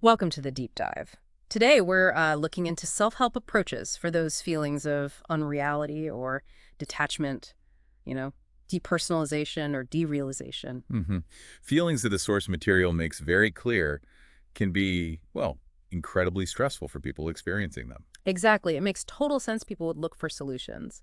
Welcome to the deep dive. Today, we're looking into self-help approaches for those feelings of unreality or detachment, you know, depersonalization or derealization. hmm Feelings that the source material makes very clear can be, well, incredibly stressful for people experiencing them. Exactly. It makes total sense people would look for solutions.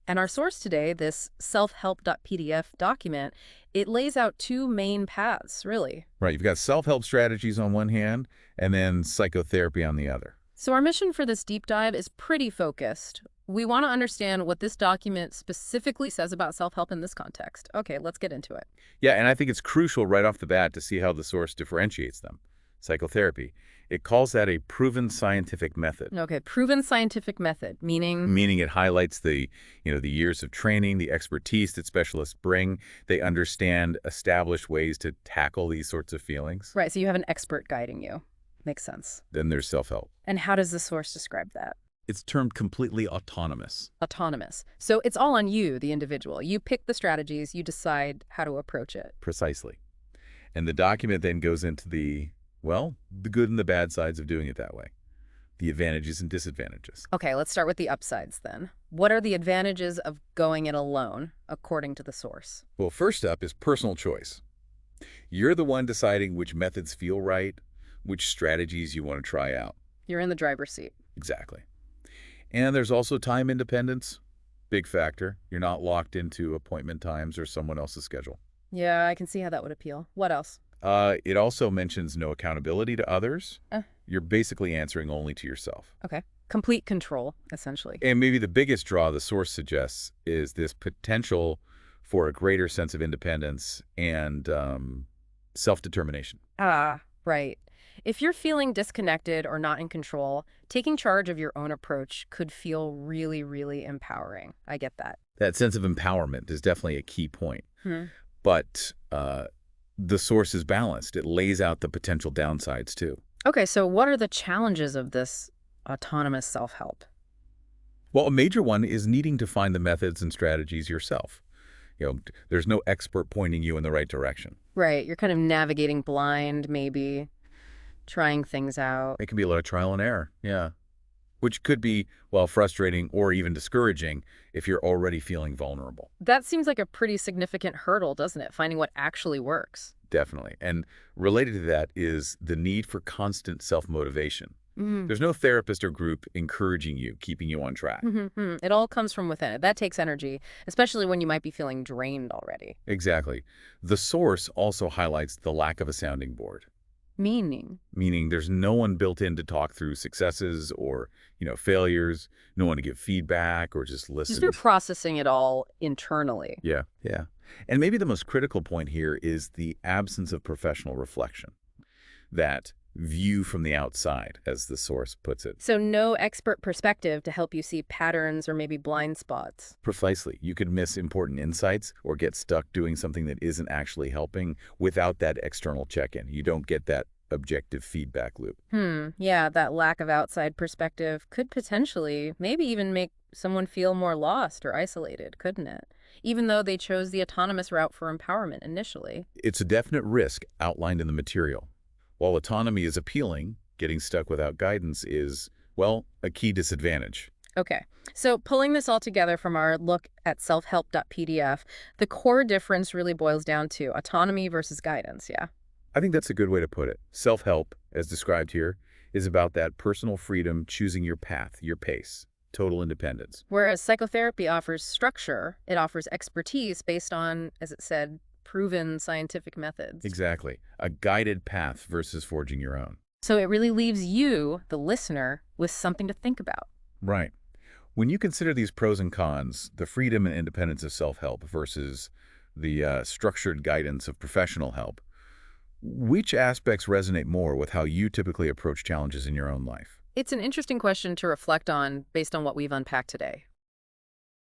And our source today, this self-help.pdf document, it lays out two main paths, really. Right, you've got self-help strategies on one hand and then psychotherapy on the other. So our mission for this deep dive is pretty focused. We want to understand what this document specifically says about self-help in this context. Okay, let's get into it. Yeah, and I think it's crucial right off the bat to see how the source differentiates them. Psychotherapy. It calls that a proven scientific method, Okay, proven scientific method, meaning, meaning it highlights the years of training, the expertise that specialists bring. They understand established ways to tackle these sorts of feelings. right, so you have an expert guiding you. Makes sense. Then there's self-help. And how does the source describe that? It's termed completely autonomous. Autonomous. So it's all on you, the individual. You pick the strategies, you decide how to approach it. Precisely. And the document then goes into the good and the bad sides of doing it that way, the advantages and disadvantages. Okay, let's start with the upsides then. What are the advantages of going it alone, according to the source? Well, first up is personal choice. You're the one deciding which methods feel right, which strategies you want to try out. You're in the driver's seat. Exactly. And there's also time independence. Big factor. You're not locked into appointment times or someone else's schedule. Yeah, I can see how that would appeal. What else? It also mentions no accountability to others. Uh, You're basically answering only to yourself. okay. Complete control, essentially. And maybe the biggest draw the source suggests is this potential for a greater sense of independence and self-determination. Ah, right. If you're feeling disconnected or not in control, taking charge of your own approach could feel really, really empowering. I get that. That sense of empowerment is definitely a key point. Hmm. But the source is balanced. It lays out the potential downsides, too. Okay, so what are the challenges of this autonomous self-help? Well, a major one is needing to find the methods and strategies yourself. There's no expert pointing you in the right direction. Right, you're kind of navigating blind, maybe, trying things out. It can be a lot of trial and error, yeah. Which could be, well, frustrating or even discouraging if you're already feeling vulnerable. That seems like a pretty significant hurdle, doesn't it? Finding what actually works. Definitely. And related to that is the need for constant self-motivation. Mm. There's no therapist or group encouraging you, keeping you on track. Mm-hmm. It all comes from within. That takes energy, especially when you might be feeling drained already. Exactly. The source also highlights the lack of a sounding board, Meaning? meaning there's no one built in to talk through successes or, failures, no one to give feedback or just Because listen. you're processing it all internally. Yeah, yeah. And maybe the most critical point here is the absence of professional reflection, that view from the outside, as the source puts it. So no expert perspective to help you see patterns or maybe blind spots. Precisely. You could miss important insights or get stuck doing something that isn't actually helping without that external check-in. You don't get that objective feedback loop. Yeah, that lack of outside perspective could potentially, maybe even make someone feel more lost or isolated, couldn't it? Even though they chose the autonomous route for empowerment initially. It's a definite risk outlined in the material. While autonomy is appealing, getting stuck without guidance is, well, a key disadvantage. Okay, so pulling this all together from our look at self-help.pdf, the core difference really boils down to autonomy versus guidance, yeah? I think that's a good way to put it. Self-help, as described here, is about that personal freedom, choosing your path, your pace, total independence. Whereas psychotherapy offers structure, it offers expertise based on, as it said, proven scientific methods. Exactly. A guided path versus forging your own. So it really leaves you, the listener, with something to think about. Right. When you consider these pros and cons, the freedom and independence of self-help versus the structured guidance of professional help, which aspects resonate more with how you typically approach challenges in your own life? It's an interesting question to reflect on based on what we've unpacked today.